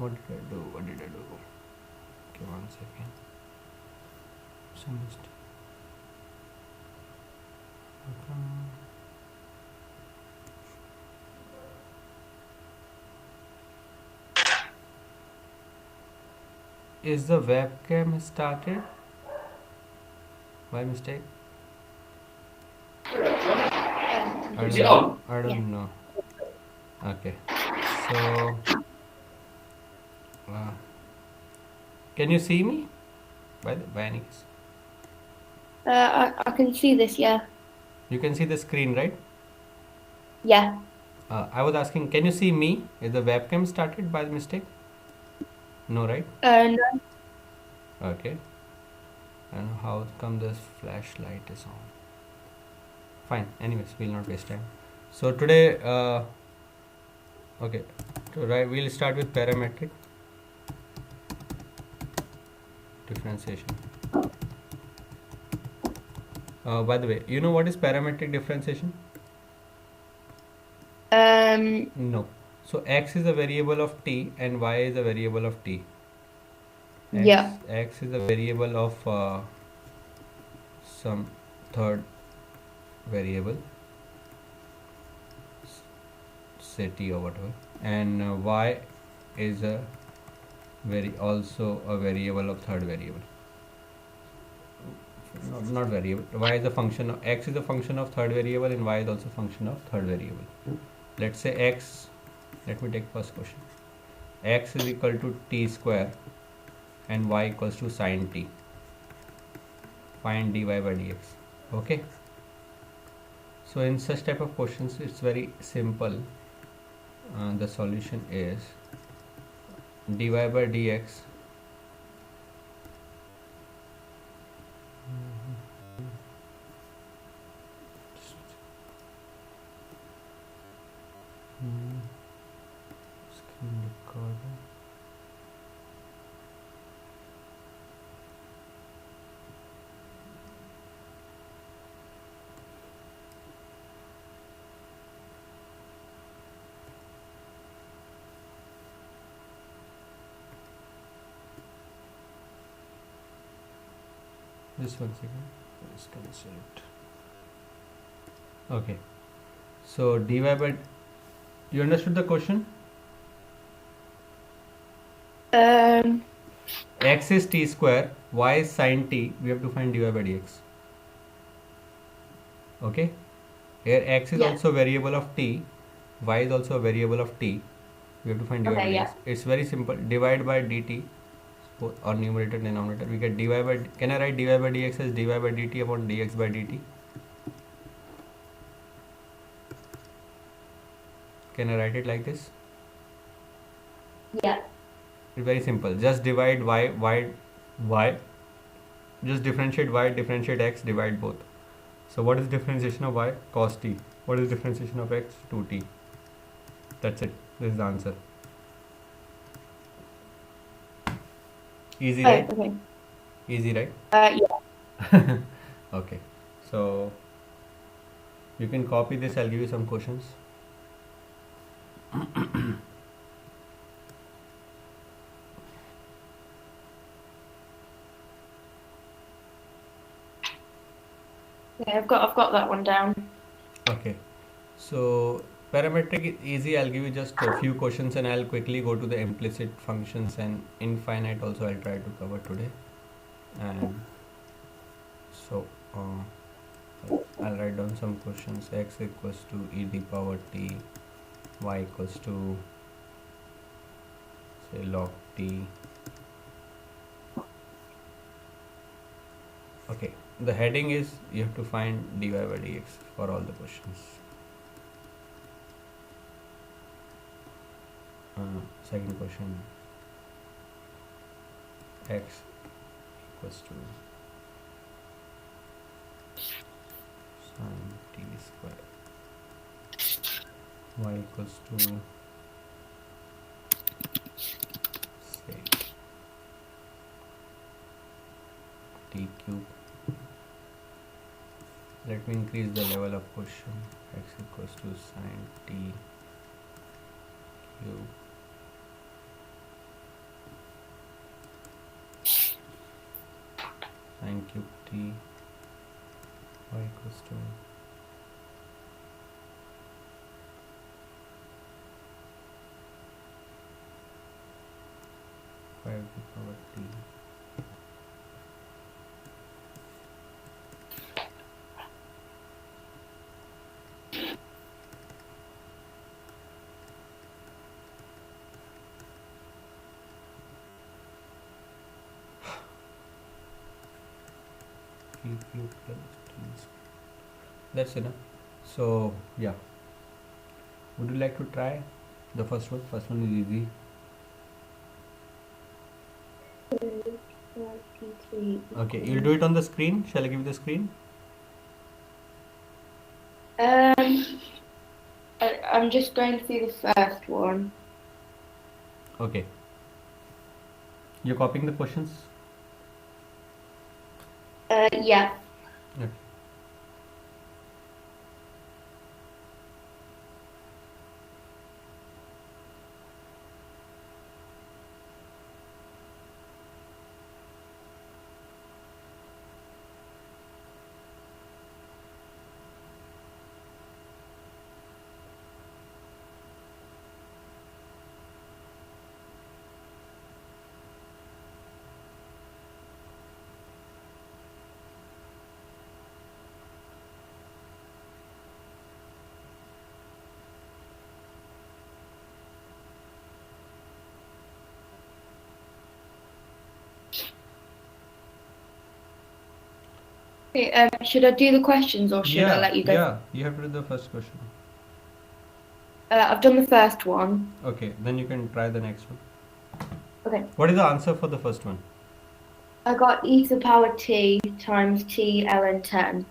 What did I do? What did I do? Okay, 1 second. Some mistake. Okay. Is the webcam started by mistake? I don't know. Okay. So, uh, can you see me by any case? I can see this, yeah. You can see the screen, right? Yeah. I was asking, can you see me? Is the webcam started by mistake? No, right? No. Okay. And how come this flashlight is on? Fine. Anyways, we'll not waste time. So today, okay, we'll start with parametric differentiation. By the way, you know what is parametric differentiation? No. So x is a variable of t and y is a variable of t. Yeah. X is a variable of some third variable, say t or whatever, and y is a also a variable of third variable. Not variable. Y is a function of x is a function of third variable and y is also a function of third variable. Let's say x. Let me take first question. X is equal to t square and y equals to sine t. Find dy by dx. Okay. So in such type of questions, it's very simple. The solution is dy by dx screen recorder. Just 1 second. Let's cancel it. Okay. So dy by, you understood the question? X is t square, y is sine t. We have to find dy by dx. Okay. Here x is Yeah. also a variable of t, y is also a variable of t. We have to find dy by Okay, dx. yeah. It's very simple. Divide by dt, or numerator denominator. We get dy by. Can I write dy by dx as dy by dt upon dx by dt? Can I write it like this? Yeah. It's very simple. Just divide y. Just differentiate y, differentiate x, divide both. So what is differentiation of y? Cos t. What is differentiation of x? 2t. That's it. This is the answer. Easy, right? Okay. Easy, right? Yeah. Okay. So you can copy this. I'll give you some questions. Yeah, I've got that one down. Okay. So parametric is easy. I'll give you just a few questions and I'll quickly go to the implicit functions and infinite also I'll try to cover today. And so I'll write down some questions. X equals to e the power t, y equals to say log t. Okay, the heading is you have to find dy by dx for all the questions. Second question, x equals to sine t square, y equals to say t cube. Let me increase the level of question. X equals to sine t cube t y equals to 5 to the power t. P cube plus t. That's enough. So yeah, would you like to try the first one? First one is easy. Okay, you'll do it on the screen. Shall I give you the screen? I'm just going through the first one. Okay. You're copying the questions? Yeah. Okay. Okay, should I do the questions or should I let you go? Yeah, you have to do the first question. I've done the first one. Okay, then you can try the next one. Okay. What is the answer for the first one? I got e to the power t times t ln 10.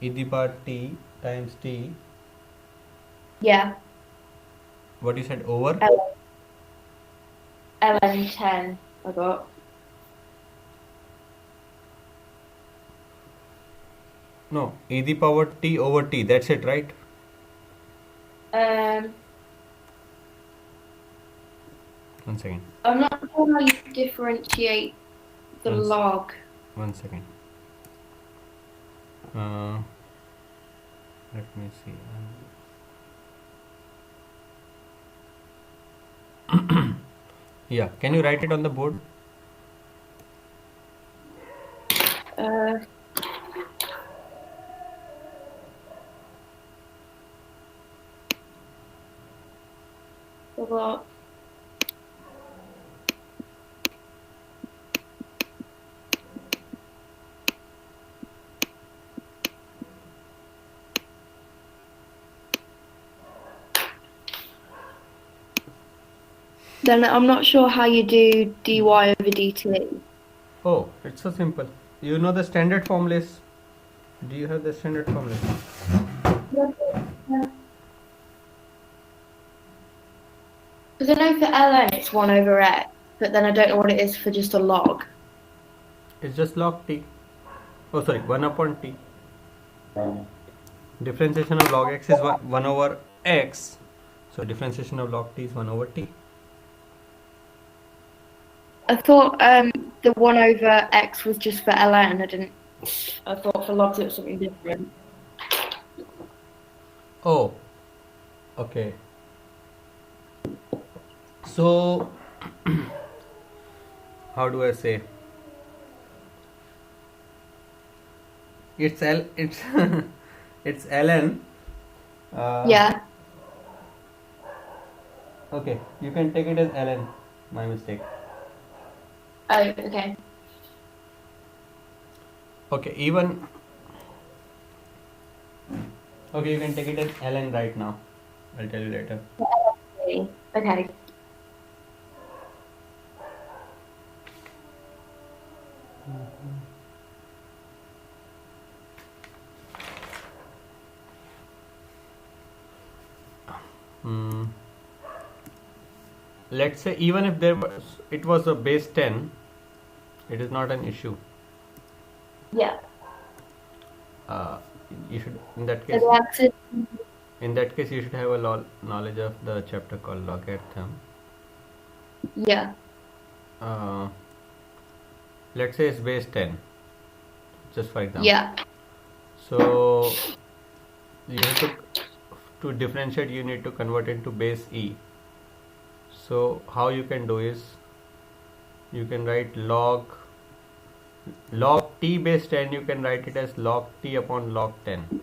E to the power t times t. Yeah. What you said over? ln 10 I got. No, e to the power t over t. That's it, right? One second. I'm not sure how you differentiate the log. 1 second. Let me see. Yeah, can you write it on the board? I got Then I'm not sure how you do dy over dt. Oh, it's so simple. You know the standard formulas. Do you have the standard formula? Because I know for ln it's 1 over x, but then I don't know what it is for just a log. It's just log t. Oh, sorry, 1 upon t. Differentiation of log x is 1 over x. So differentiation of log t is 1 over t. I thought the 1 over x was just for ln. I thought for logs it was something different. Oh, okay. So, how do I say? It's it's ln. Yeah. Okay, you can take it as ln. My mistake. Oh, okay. Okay, even. Okay, you can take it as ln right now. I'll tell you later. Okay. Let's say even if it was a base 10, it is not an issue. Yeah. You should in that case you should have a knowledge of the chapter called logarithm. Yeah. Uh, let's say it's base 10, just for example. Yeah. So you have to differentiate, you need to convert into base e. So how you can do is, you can write log t base 10, you can write it as log t upon log 10.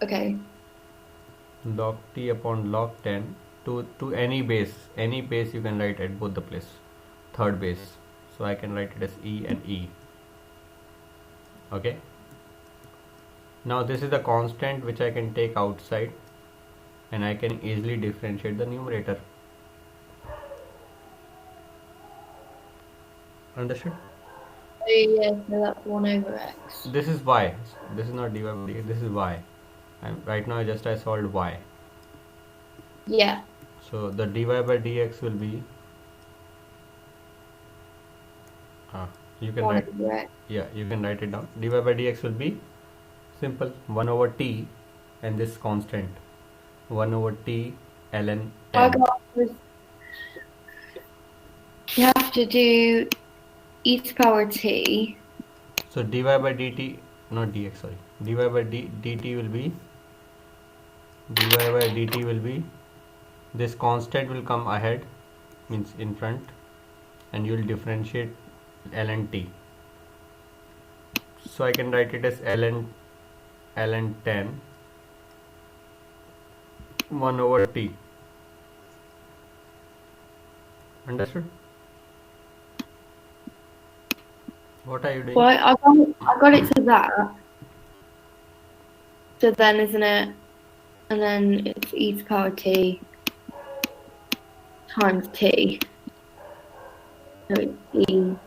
Okay. Log t upon log 10 to any base you can write at both the place, third base. So I can write it as e and e. Okay, now this is the constant which I can take outside, and I can easily differentiate the numerator. Understood? So yeah, so that's 1 over x. This is y, this is not dy by dx, this is y. Right now I solved y. Yeah. So the dy by dx will be, you can 1 write, over x. yeah, you can write it down. Dy by dx will be simple, 1 over t, and this constant 1 over t ln I 10. got this. You have to do e to the power t. So dy by dt, not dx, sorry, dy by dt will be, dy by dt will be, this constant will come ahead, means in front, and you will differentiate ln t. So I can write it as ln 10 1 over t. Understood? What are you doing? Well, I got it to that. So then, isn't it? And then it's e to the power t times t. So it's e to the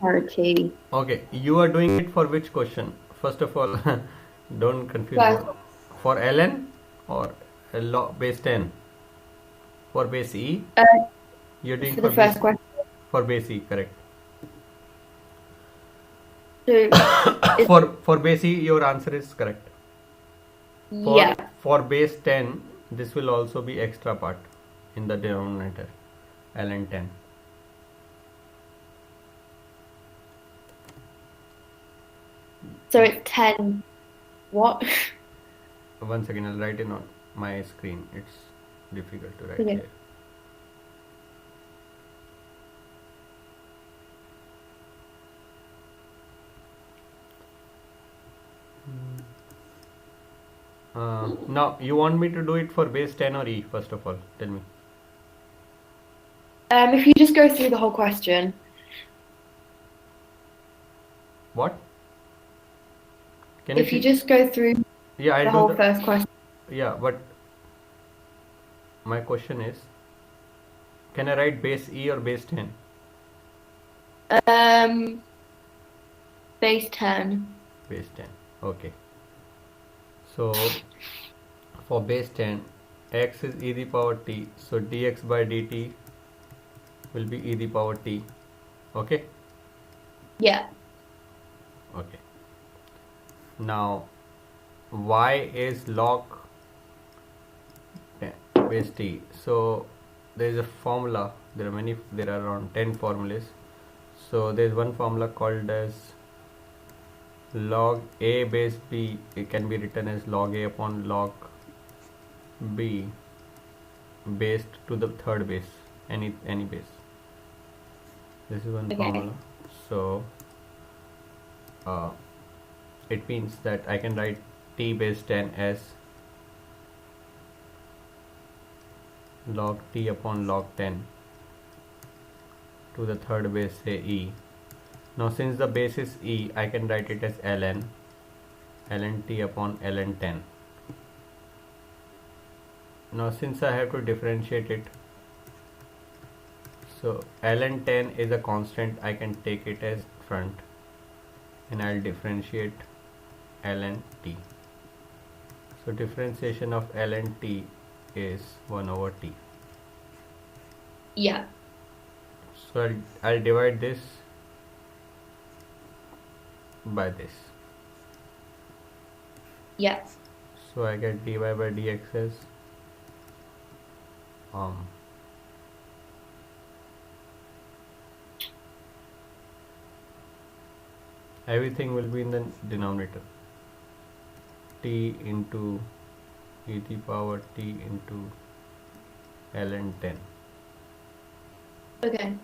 power t. Okay, you are doing it for which question? First of all, don't confuse First, both. For ln or base 10? For base e, uh, you're doing for the first question. for base e, correct. So it's, For base e, your answer is correct. yeah. For base 10, this will also be extra part in the denominator, ln 10. So it's 10. What? One second, I'll write it on my screen. It's difficult to write Okay. here. Now, you want me to do it for base 10 or e, first of all? Tell me. If you just go through the whole question. What? Can If you you see? just go through Yeah, the I'll do whole the. first question. Yeah, but my question is, can I write base e or base 10? Base 10. Base 10. Okay. So, for base 10, x is e the power t. So, dx by dt will be e the power t. Okay? Yeah. Okay. Now, y is log base t. So, there is a formula. There are around 10 formulas. So, there is one formula called as log a base b. It can be written as log a upon log b based to the third base, any base. This is one Okay. formula. So uh, it means that I can write t base 10 as log t upon log 10 to the third base, say e. Now since the base is e, I can write it as ln t upon ln 10. Now since I have to differentiate it, so ln 10 is a constant, I can take it as front, and I'll differentiate ln t. So differentiation of ln t is 1 over t. Yeah. So I'll divide this by this. Yeah. So I get dy by dx as um, everything will be in the denominator. T into e to the power t into ln 10. Okay.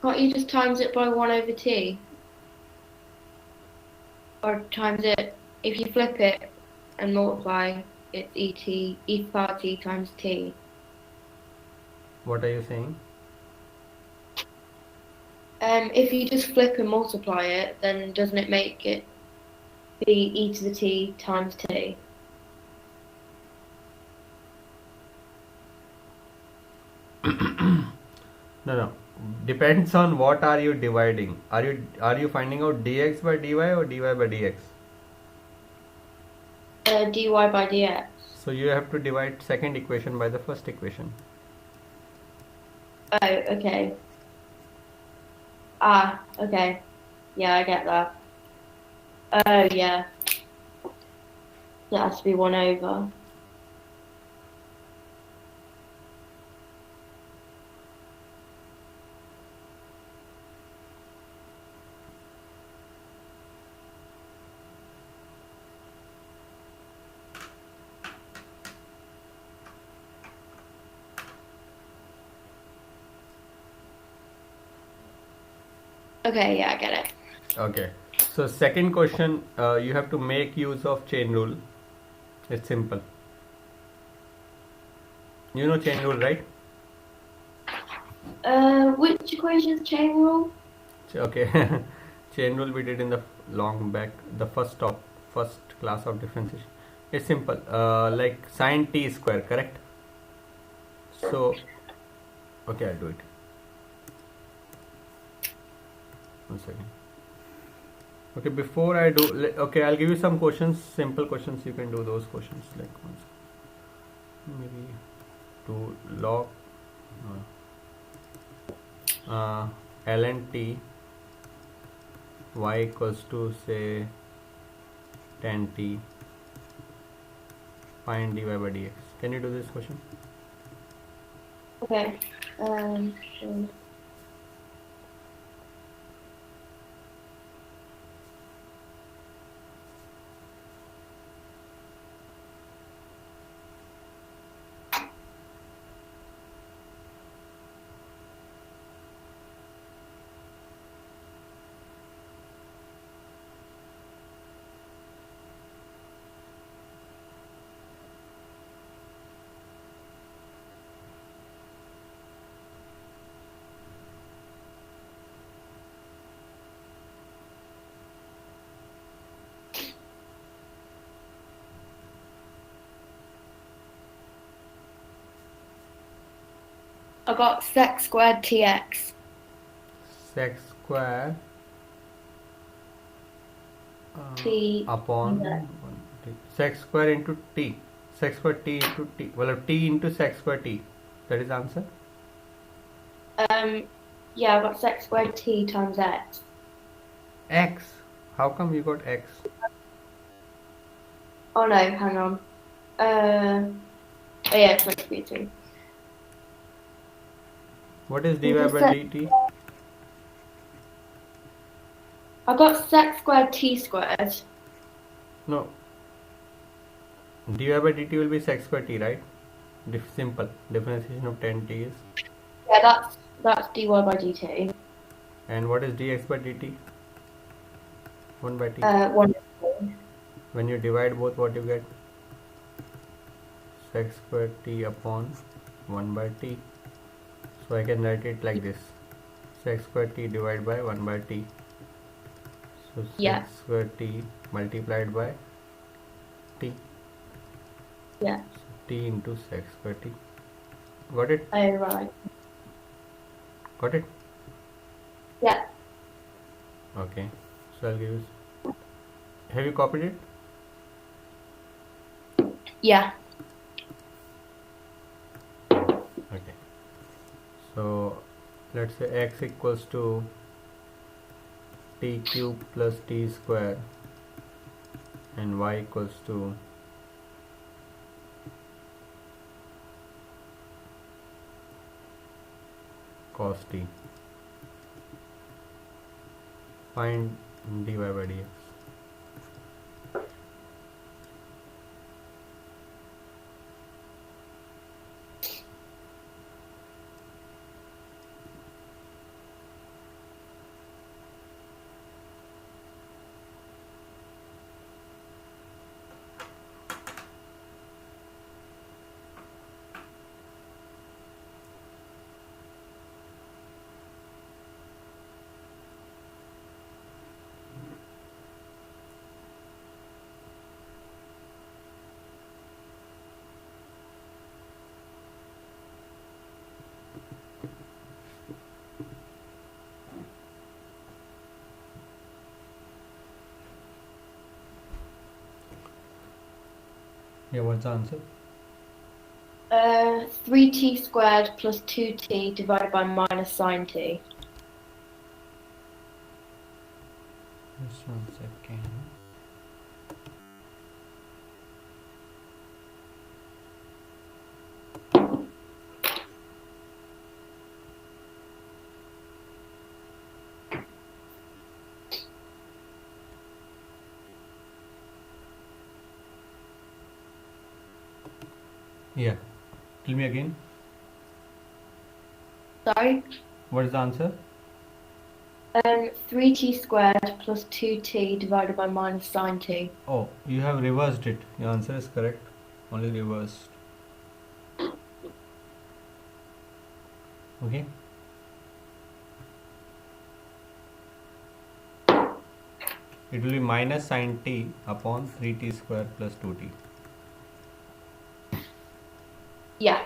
Can't you just times it by 1 over t? Or times it, if you flip it and multiply, it's e to the power t times t. What are you saying? If you just flip and multiply it, then doesn't it make it be e to the t times t? No. Depends on what are you dividing. Are you finding out dx by dy or dy by dx? Dy by dx. So you have to divide second equation by the first equation. Oh, okay. Ah, okay. Yeah, I get that. Oh, yeah. That has to be 1 over. Okay, yeah, I get it. Okay. So second question, you have to make use of chain rule. It's simple. You know chain rule, right? Which equation is chain rule? Okay. Chain rule we did in the long back, the first class of differentiation. It's simple. Like sine t square, correct? So, okay, I'll do it. 1 second. Okay, before I do, okay, I'll give you some questions, simple questions. You can do those questions. Like maybe to log ln t y equals to say tan t, find dy by dx. Can you do this question? Okay. Sure. I got sec squared tx. Sec square T upon sec square into t. Sec square t into t. Well, t into sec square t. That is answer. Yeah, I got sec squared t times x. X. How come you got x? Oh no, hang on. Oh yeah, it's meant to be t. What is dy by dt? I got sec squared t squared. No. Dy by dt will be sec square t, right? Simple. Differentiation of tan t is. Yeah, that's dy by dt. And what is dx by dt? 1 by t. 1. When you divide both, what you get? Sec square t upon 1 by t. So I can write it like this. Sec square t divided by 1 by t. So sec square t multiplied by t. Yeah. So t into sec square t. Got it? Oh right. Got it? Yeah. Okay. So I'll give you. Have you copied it? Yeah. Okay. So let's say x equals to t t cube plus t square and y equals to cos t. Find dy by dx. Yeah, what's the answer? 3t squared plus 2t divided by minus sine t. Just 1 second. Yeah, tell me again. Sorry? What is the answer? 3t squared plus 2t divided by minus sine t. Oh, you have reversed it. Your answer is correct. Only reversed. Okay. It will be minus sine t upon 3t square plus 2t. Yeah.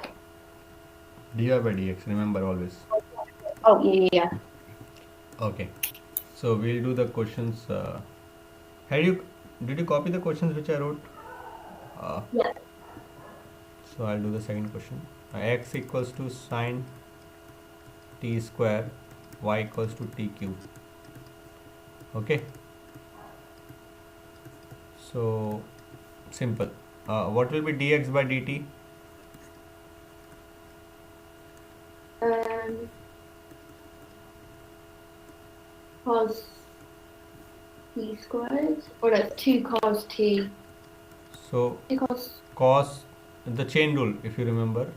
dy by dx, remember always. Oh, yeah. Okay. So we'll do the questions. Did you copy the questions which I wrote? Yeah. So I'll do the second question. X equals to sine t square, y equals to t cube. Okay. So simple. What will be dx by dt? Cos t squared? Or no, 2 cos t. So 2 cos. cos, the chain rule, if you remember,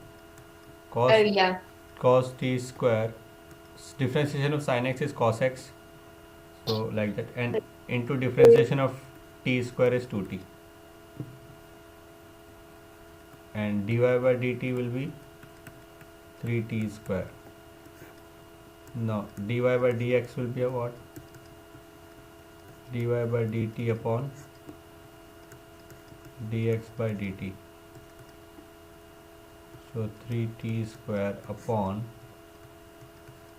Oh, cos yeah. cos t square, differentiation of sin x is cos x, so like that, and into differentiation of t square is 2t, and dy by dt will be 3t square. Now dy by dx will be a what? Dy by dt upon dx by dt. So 3t square upon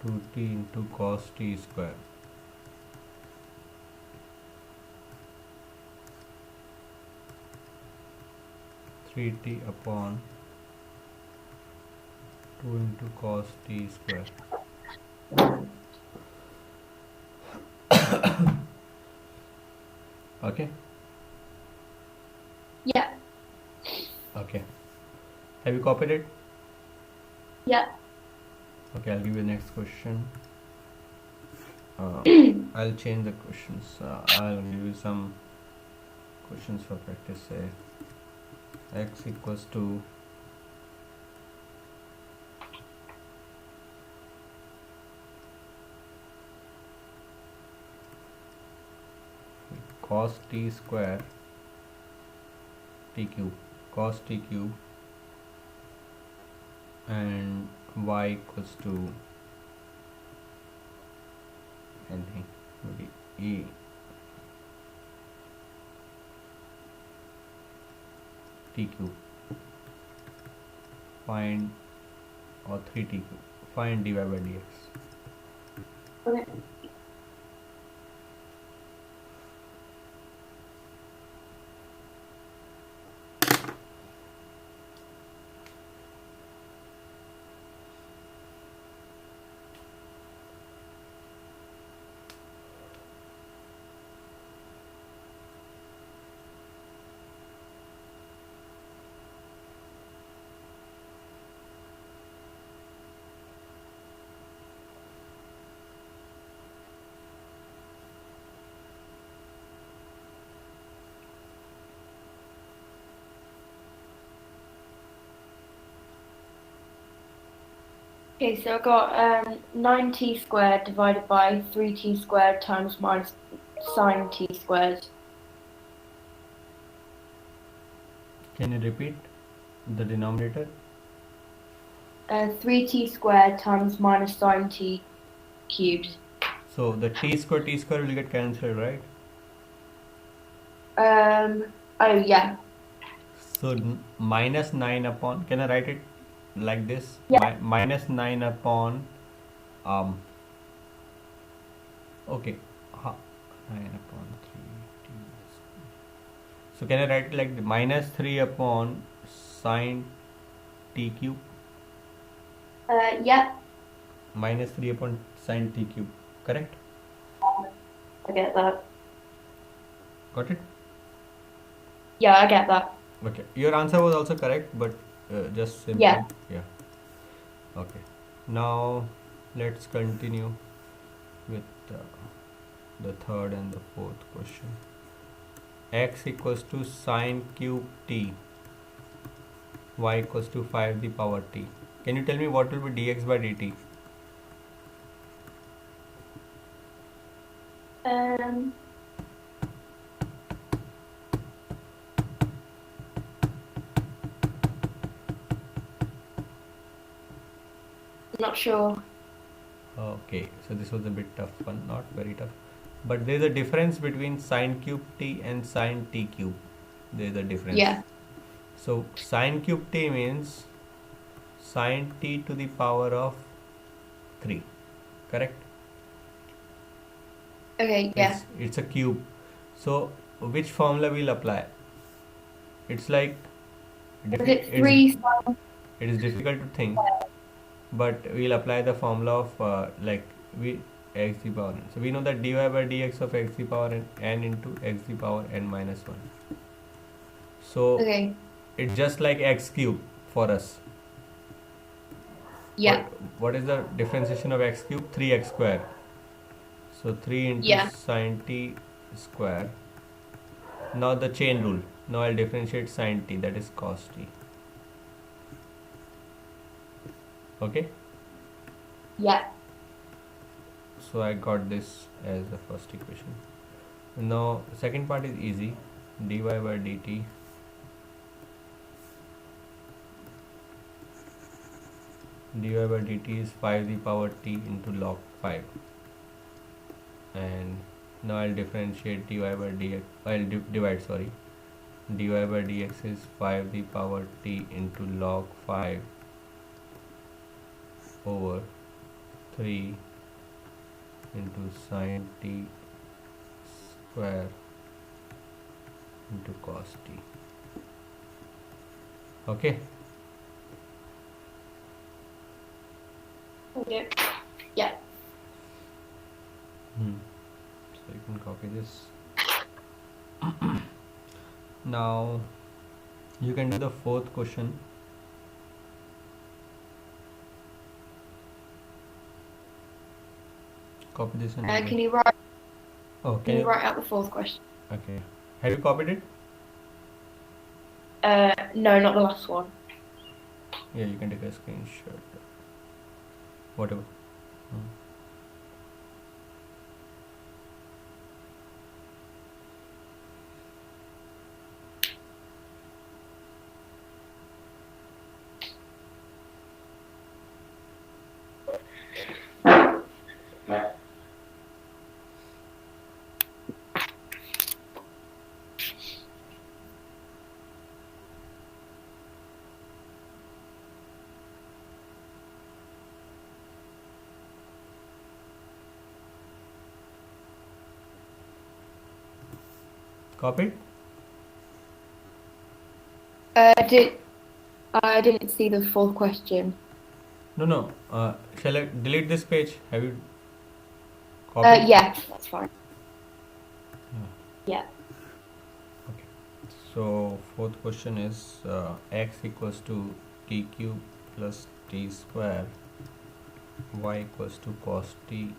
2t into cos t square. Three t upon 2 into cos t square. Okay. Yeah. Okay. Have you copied it? Yeah. Okay, I'll give you the next question. I'll change the questions. I'll give you some questions for practice. Say x equals to cos t square t cube, cos t cube, and y equals to anything, maybe e t cube. Find, or 3t cube. Find dy by dx. Okay. Okay, so I've got 9t squared divided by 3t squared times minus sine t squared. Can you repeat the denominator? 3t squared times minus sine t cubed. So the t square will get cancelled, right? Oh yeah. So minus 9 upon, can I write it like this? Yeah. Minus 9 upon, um, okay, 9 upon 3. So can I write it like minus 3 upon sine t cube? Yeah. Minus 3 upon sine t cube, correct? I get that. Got it? Yeah, I get that. Okay, your answer was also correct, but just Yeah. simply, yeah. Okay, now let's continue with the third and the fourth question. X equals to sine cube t, y equals to 5 the power t. Can you tell me what will be dx by dt? Um, not sure. Okay, so this was a bit tough one, not very tough. But there is a difference between sine cube t and sine t cube. There is a difference. Yeah. So sine cube t means sine t to the power of 3, correct? Okay. Yeah. It's a cube. So which formula will apply? It's like Is it it's 3 it is difficult to think, but we'll apply the formula of like we x the power n. So we know that dy by dx of x the power n into x the power n minus 1. So Okay. it's just like x cube for us. Yeah. What is the differentiation of x cube? 3x square. So 3 into Yeah. sine t square. Now the chain rule. Now I'll differentiate sine t, that is cos t. Okay. Yeah. So I got this as the first equation. Now second part is easy. Dy by dt. Dy by dt is 5 the power t into log 5. And now I'll differentiate dy by dx. I'll divide, sorry. Dy by dx is 5 the power t into log 5 over 3 into sine t square into cos t. Okay. Okay. Yeah. So you can copy this. Now you can do the fourth question. Copy this and Can you write? oh, Can you write out the fourth question? okay. Have you copied it? No, not the last one. Yeah, you can take a screenshot. Whatever. Copied? I didn't see the fourth question. No. Shall I delete this page? Have you copied? Yeah, that's fine. Yeah. Yeah. Okay. So fourth question is x equals to t cube plus t square, y equals to cos t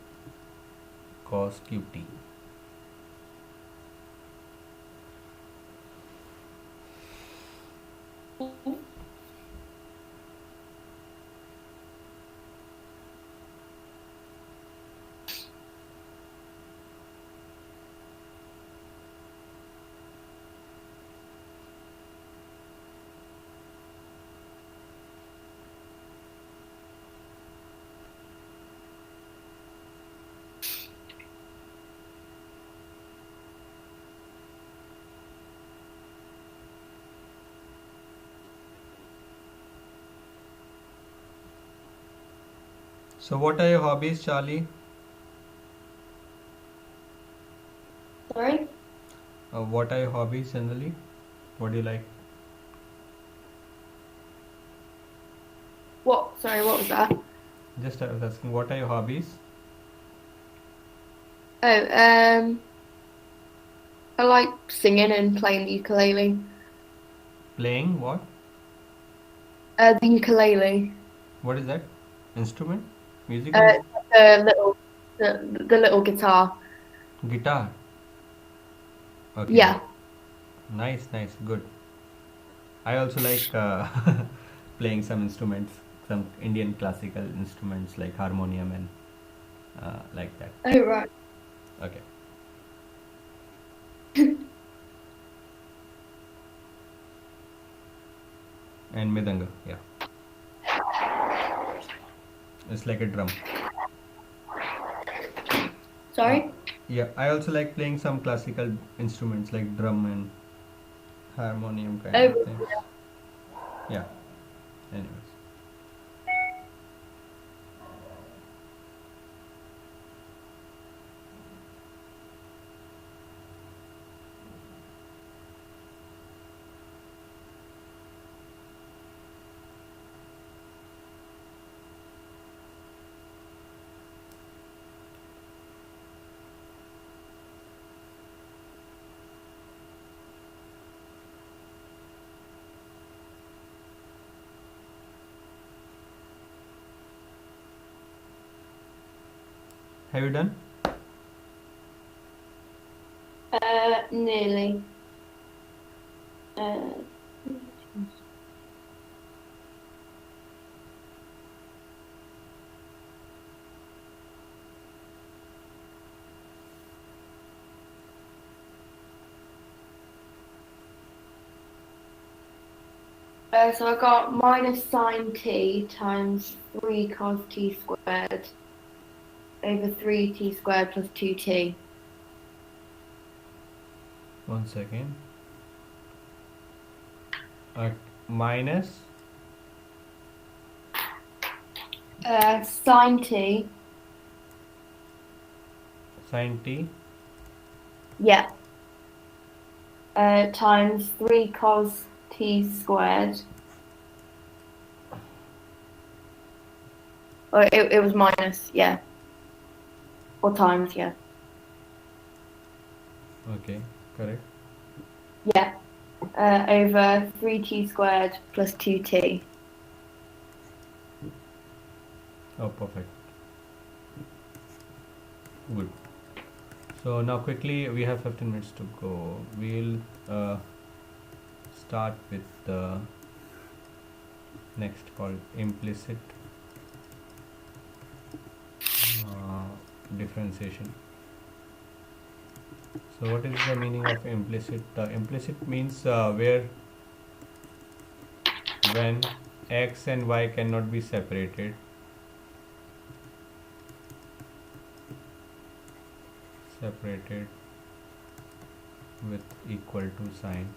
cos cube t. So what are your hobbies, Charlie? Sorry? What are your hobbies generally? What do you like? What? Sorry, what was that? Just I was asking, what are your hobbies? Oh, I like singing and playing the ukulele. Playing what? The ukulele. What is that? Instrument? Musical Uh, instrument? the little, the little guitar. Guitar. Okay. Yeah. Nice, nice, good. I also like playing some instruments, some Indian classical instruments like harmonium and like that. Oh, right. Okay. And midanga, yeah. It's like a drum. Uh, Sorry? yeah, I also like playing some classical instruments like drum and harmonium kind of Oh, things. Yeah. Anyways. Have you done? nearly. Uh, so I got minus sine t times 3 cos t squared over 3t squared plus 2t. 1 second. Uh, Minus Sine t, sine t yeah, times 3 cos t squared. Or it was minus, yeah. Or times, yeah. Okay, correct. Yeah. Over 3t squared plus 2t. Oh, perfect. Good. So now quickly, we have 15 minutes to go. We'll start with the next called implicit differentiation. So what is the meaning of implicit? Implicit means where when x and y cannot be separated with equal to sign.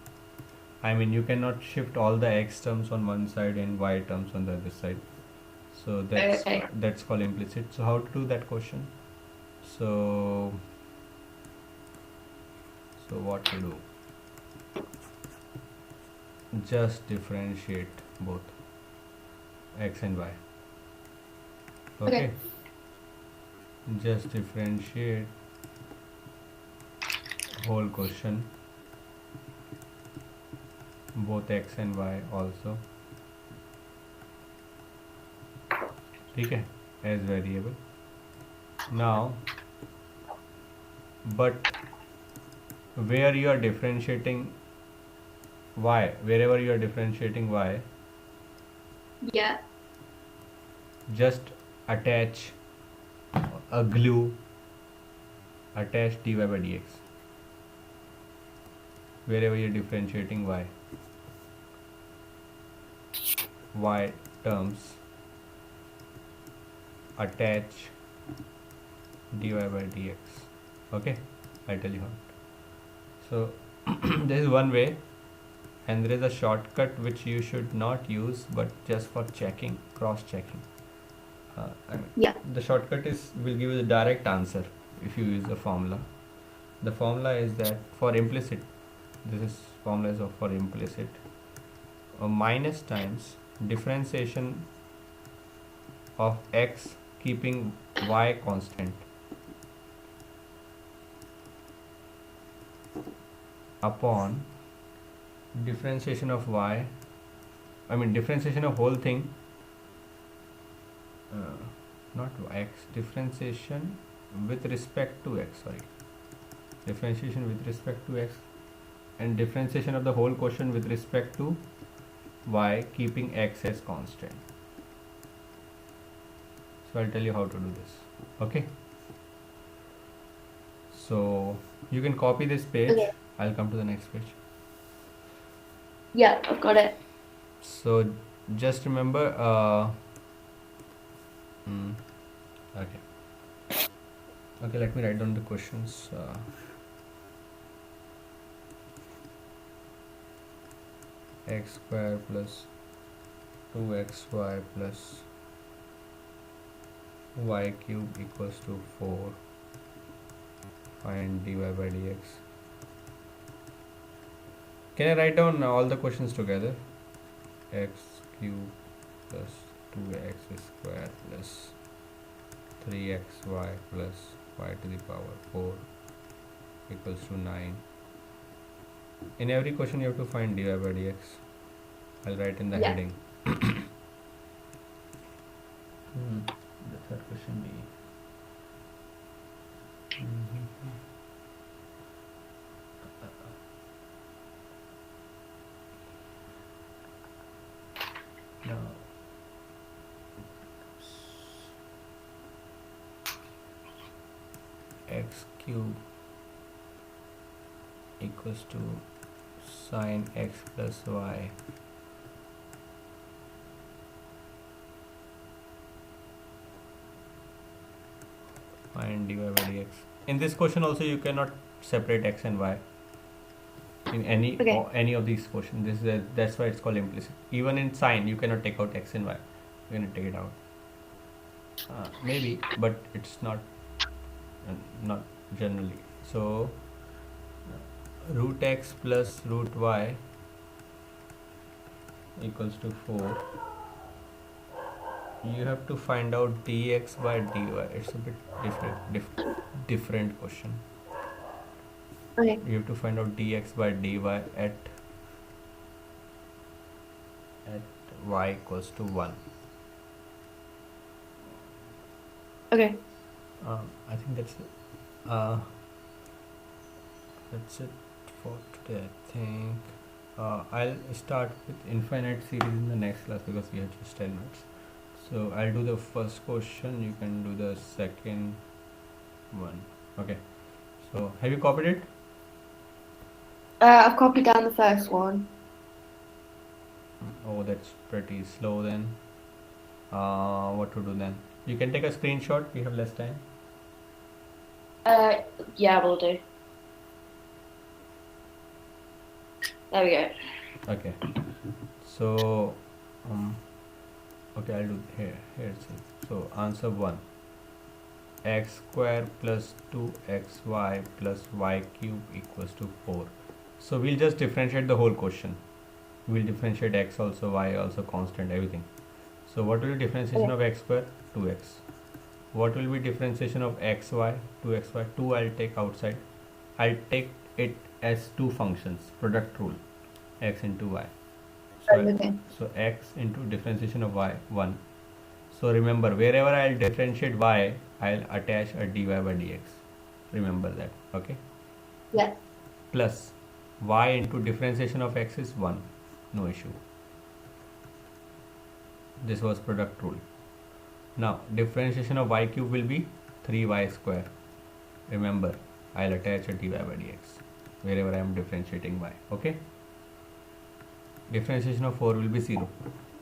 I mean, you cannot shift all the x terms on one side and y terms on the other side. So Okay. that's called implicit. So how to do that question? So what to do? Just differentiate both x and y. Okay. Okay. Just differentiate whole question, both x and y also. ठीक है, as variable. Now, but where you are differentiating y, wherever you are differentiating y, Yeah. just attach a glue, attach dy by dx wherever you're differentiating y terms, attach dy by dx. Okay, I'll tell you how. So this is one way, and there is a shortcut which you should not use, but just for checking, cross checking. Yeah. The shortcut will give you the direct answer if you use the formula. The formula is that for implicit, this is formula is for implicit, minus times differentiation of x keeping y constant upon differentiation of y, differentiation of whole thing, not x, differentiation with respect to x, sorry, differentiation with respect to x, and differentiation of the whole quotient with respect to y keeping x as constant. So I'll tell you how to do this. Okay, so you can copy this page. Okay. I'll come to the next page. Yeah, I've got it. So just remember, okay, let me write down the questions. X square plus 2xy plus y cube equals to 4. Find dy by dx. Can I write down all the questions together? X cube plus 2x square plus 3xy plus y to the power 4 equals to 9. In every question you have to find dy by dx. I'll write in the heading. The third question B. Now x cube equals to sine x plus y find dy by dx. In this question also you cannot separate x and y in any of these questions. That's why it's called implicit. Even in sine you cannot take out x and y. You're gonna take it out. Maybe, but it's not generally. So root x plus root y equals to 4. You have to find out dx by dy. It's a bit different question. Okay. You have to find out dx by dy at y equals to 1. Okay. I think that's it for today. I think I'll start with infinite series in the next class because we have just 10 minutes. So I'll do the first question, you can do the second one. Okay, so have you copied it? I've copied down the first one. Oh, that's pretty slow then. What to do then? You can take a screenshot, we have less time. Yeah, we'll do. There we go. Okay, so okay, I'll do here it says. So answer 1, x square plus 2xy plus y cube equals to 4. So we'll just differentiate the whole question. We'll differentiate x also, y also, constant, everything. So what will be differentiation of x square? 2x. What will be differentiation of xy? 2xy. 2 I'll take outside. I'll take it as two functions, product rule, x into y. So x into differentiation of y, 1. So remember, wherever I'll differentiate y, I'll attach a dy by dx. Remember that, okay? Yeah. Plus y into differentiation of x is 1. No issue. This was product rule. Now differentiation of y cube will be 3y square. Remember, I'll attach a dy by dx wherever I am differentiating y. Okay. Differentiation of 4 will be 0.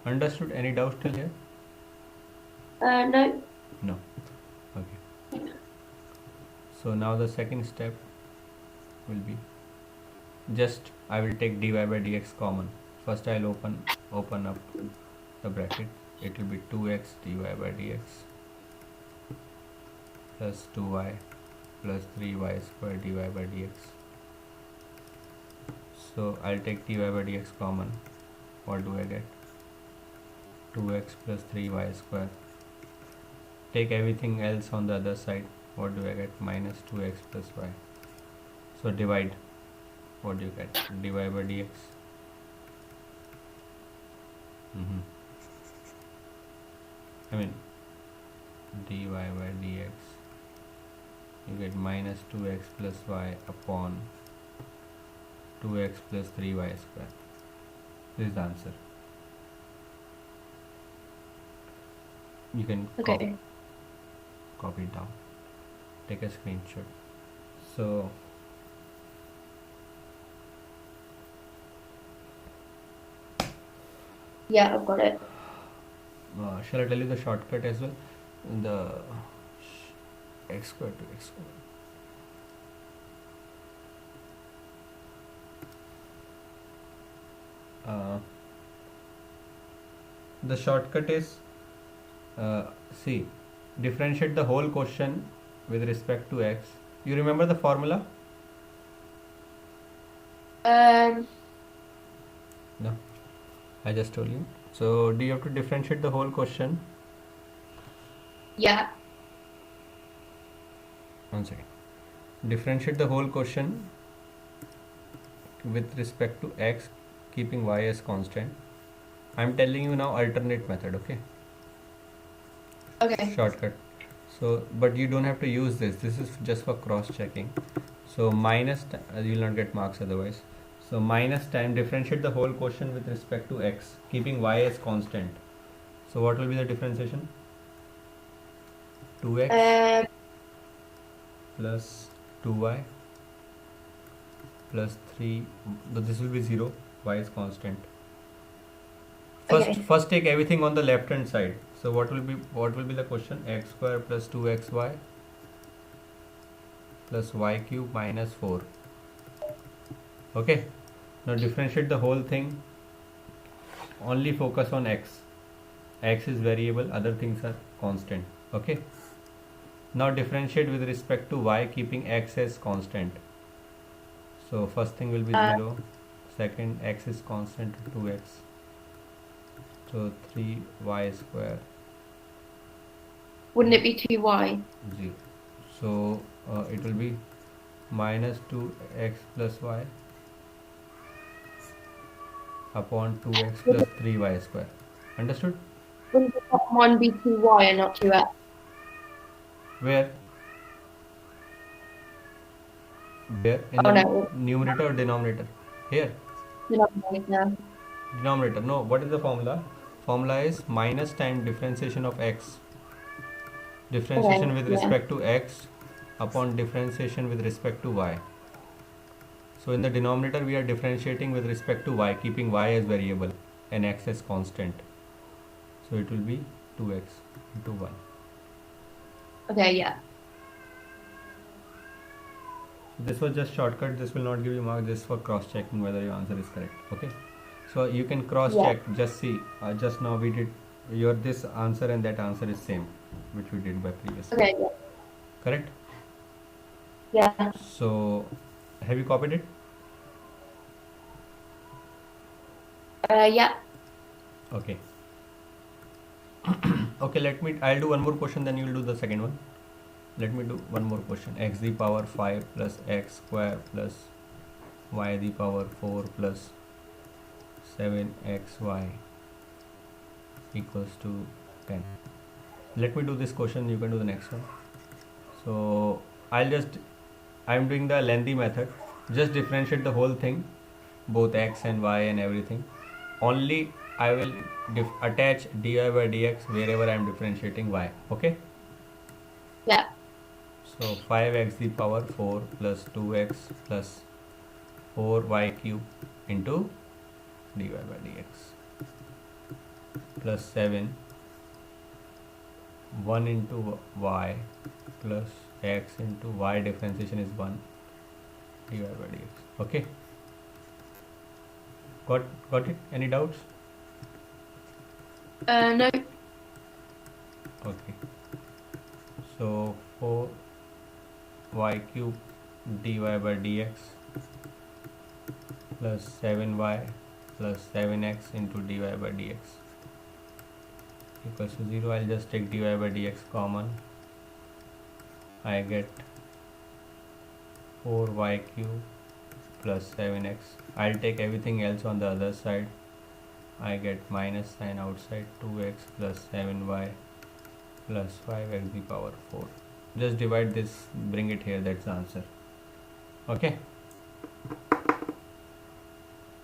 Understood? Any doubts till here? No. No. Okay. So now the second step will be just I will take dy by dx common. First I'll open up the bracket. it will be 2x dy by dx plus 2y plus 3y square dy by dx. So I'll take dy by dx common. What do I get? 2x plus 3y square. Take everything else on the other side. What do I get? Minus 2x plus y. So divide. What do you get? Dy by dx. I mean dy by dx. You get minus 2x plus y upon 2x plus 3y square. This is the answer. You can Okay. copy it down. Take a screenshot. So Yeah, I've got it. shall I tell you the shortcut as well? The x square to x square. The shortcut is see, differentiate the whole question with respect to x. You remember the formula? No, I just told you. So do you have to differentiate the whole question? Yeah. One second. Differentiate the whole question with respect to x, keeping y as constant. I'm telling you now alternate method, okay? Okay. Shortcut. So but you don't have to use this. This is just for cross checking. So minus you will not get marks otherwise. So minus time, differentiate the whole question with respect to x, keeping y as constant. So what will be the differentiation? 2x plus 2y plus 3, but this will be 0, y is constant. Okay. First take everything on the left hand side. So what will be the question? X square plus 2xy plus y cube minus 4. Okay, now differentiate the whole thing. Only focus on x. X is variable, other things are constant. Okay, now differentiate with respect to y, keeping x as constant. So first thing will be 0, second x is constant 2x, so 3y square. Wouldn't it be 2y? 0. So it will be minus 2x plus y upon 2x plus 3y square. Understood? Wouldn't the top one be 2y and not 2x? Where? Where? In Oh the no, numerator or denominator? Here. denominator. Denominator. No, what is the formula? Formula is minus time differentiation of x. Differentiation Okay, with yeah. respect to x upon differentiation with respect to y. So in the denominator we are differentiating with respect to y, keeping y as variable and x as constant. So it will be 2x into 1. Okay, yeah. This was just shortcut. This will not give you mark. This for cross checking whether your answer is correct. Okay, so you can cross check. Just see, just now we did your this answer and that answer is same, which we did by previously. Okay, yeah. Correct? Yeah. So have you copied it? Yeah. Okay. Okay, I'll do one more question, then you will do the second one. Let me do one more question. X the power 5 plus x square plus y the power 4 plus 7xy equals to 10. Let me do this question, you can do the next one. So I'm doing the lengthy method. Just differentiate the whole thing, both x and y and everything. Only I will attach dy by dx wherever I am differentiating y. Okay, Yeah. so 5x the power 4 plus 2x plus 4y cube into dy by dx plus 7 1 into y plus x into y, differentiation is 1, dy by dx. Okay, got it? Any doubts? No. So 4y cube dy by dx plus 7y plus 7x into dy by dx equals to 0. I'll just take dy by dx common. I get 4y cube plus 7x. I'll take everything else on the other side. I get minus sign outside, 2x plus 7y plus 5x to the power 4. Just divide this, bring it here, that's the answer. Okay?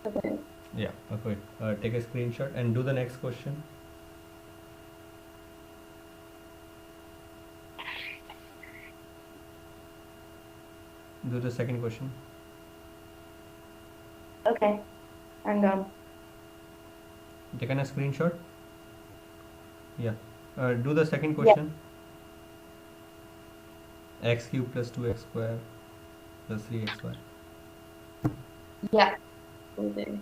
Okay. Yeah, okay. Take a screenshot and do the next question. Do the second question. Okay. Hang on. Taken a screenshot? Yeah. Do the second Yeah. question. X cube plus 2x square plus 3xy. Yeah. Will do.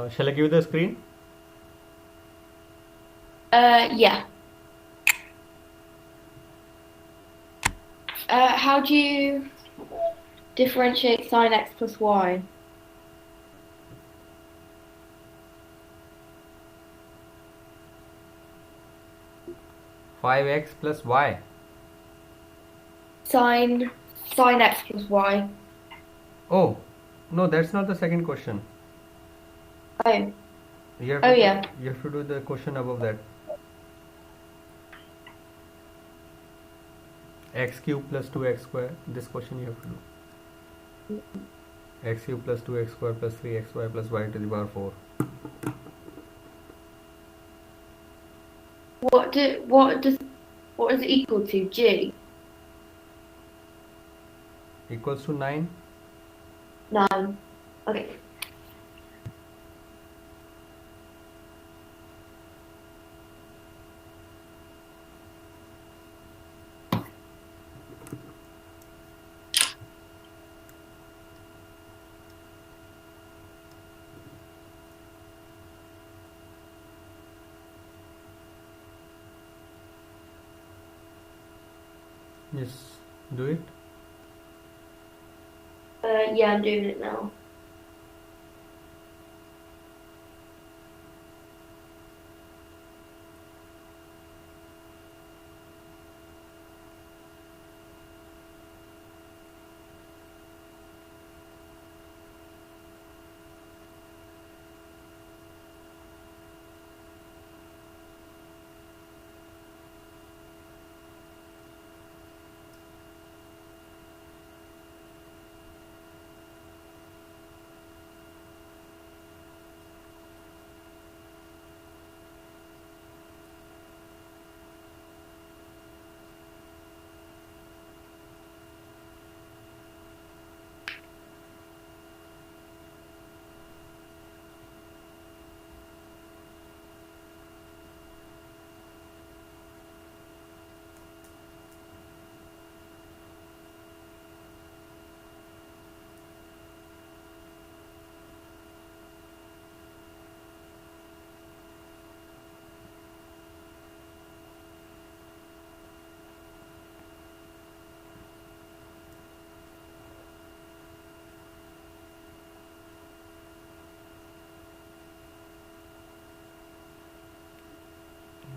Shall I give you the screen? Yeah. How do you differentiate sine x plus y? Five x plus y. Sine x plus y. Oh, no, that's not the second question. Oh. You have Oh to, yeah. you have to do the question above that. X cube plus 2x square. This question you have to do. X cube plus 2x square plus 3xy plus y to the power 4. What is it equal to? G. Equals to 9. 9. Okay. Yes, do it. Yeah, I'm doing it now.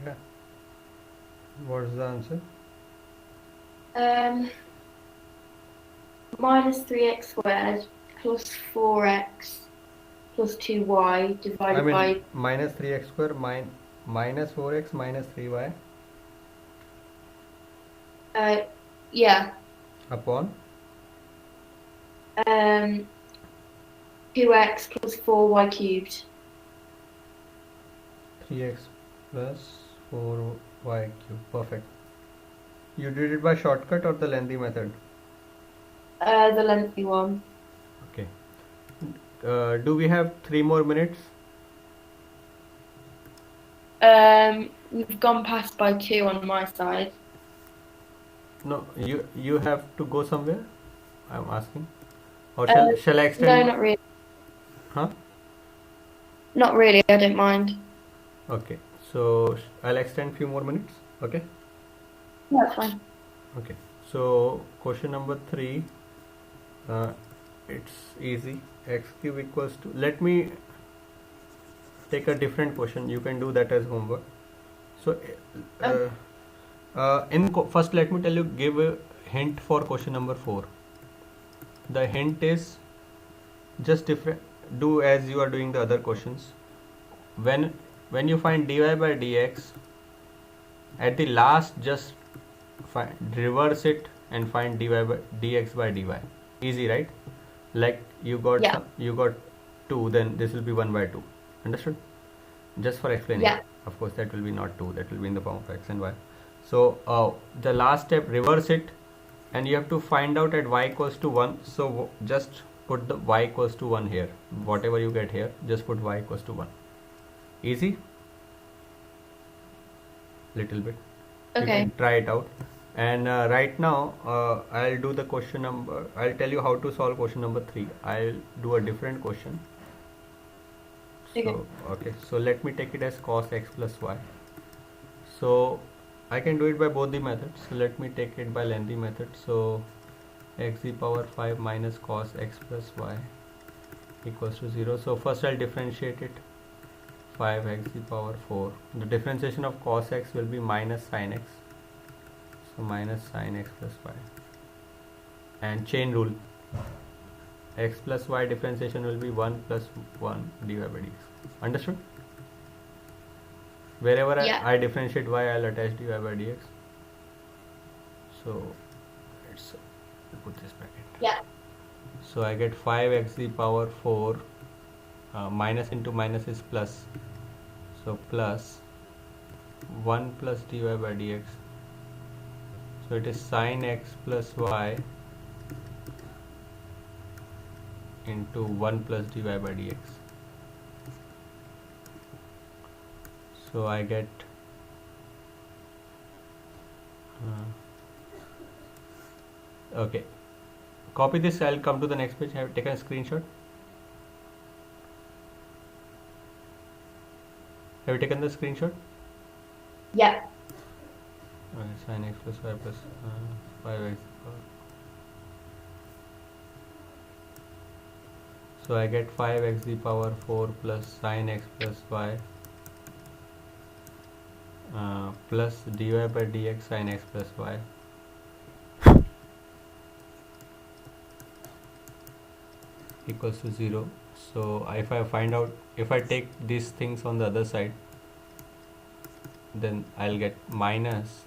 Yeah. What's the answer? Minus 3x squared plus 4x plus 2y I divided mean, by minus 3x square minus 4x minus 3y yeah. upon Um 2x plus 4y cubed. 3x plus 4y cube. Perfect. You did it by shortcut or the lengthy method? The lengthy one. Okay. Do we have 3 more minutes? We've gone past by 2 on my side. No, you have to go somewhere. I'm asking. Or Uh, shall I no, extend? not really. Huh? Not really. I don't mind. Okay. So I'll extend few more minutes. Okay. That's fine. Okay. So question number 3. It's easy. X cube equals to. Let me take a different question. You can do that as homework. So first let me tell you, give a hint for question number 4. The hint is just different. Do as you are doing the other questions. When you find dy by dx, at the last just reverse it and find dy by dx by dy. Easy, right? Like you got Yeah. you got 2, then this will be 1 by 2. Understood? Just for explaining. Yeah. Of course, that will be not 2. That will be in the form of x and y. So the last step, reverse it, and you have to find out at y equals to 1. So just put the y equals to 1 here. Whatever you get here, just put y equals to 1. Easy? Little bit. You Okay. can try it out. And right now, I'll do the question number. I'll tell you how to solve question number 3. I'll do a different question. Okay. So let me take it as cos x plus y. So I can do it by both the methods. So let me take it by lengthy method. So x the power 5 minus cos x plus y equals to 0. So first I'll differentiate it. 5x the power 4. The differentiation of cos x will be minus sin x. So minus sin x plus y. And chain rule. X plus y differentiation will be 1 plus 1 dy by dx. Understood? Wherever Yeah. I differentiate y, I'll attach dy by dx. So let's put this bracket. Yeah. So I get 5x the power 4. Minus into minus is plus. So plus 1 plus dy by dx. So it is sin x plus y into 1 plus dy by dx. So I get okay. Copy this. I'll come to the next page. I have taken a screenshot. Have you taken the screenshot? Yeah. Okay, sin x plus y plus 5x. So I get 5x the power 4 plus sin x plus y plus dy by dx sin x plus y equals to 0. So if I find out, if I take these things on the other side, then I'll get minus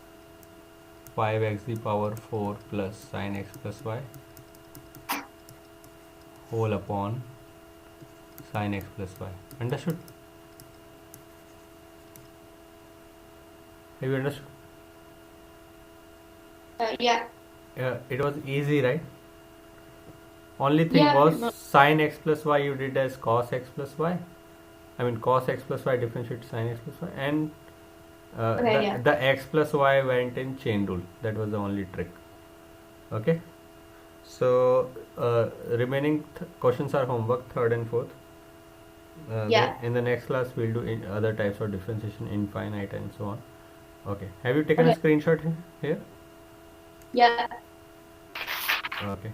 5x the power 4 plus sin x plus y whole upon sin x plus y. Understood? Have you understood? Yeah. It was easy, right? Only thing Yeah, was pretty much. sin x plus y you did as cos x plus y. I mean cos x plus y differentiate sin x plus y, and Okay, yeah. the x plus y went in chain rule. That was the only trick. Okay. So remaining questions are homework, third and fourth. Yeah. In the next class we'll do other types of differentiation, infinite and so on. Okay. Have you taken a Okay. screenshot here? Yeah. Okay.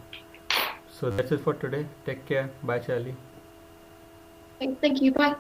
So that's it for today. Take care. Bye, Charlie. Thank you. Bye.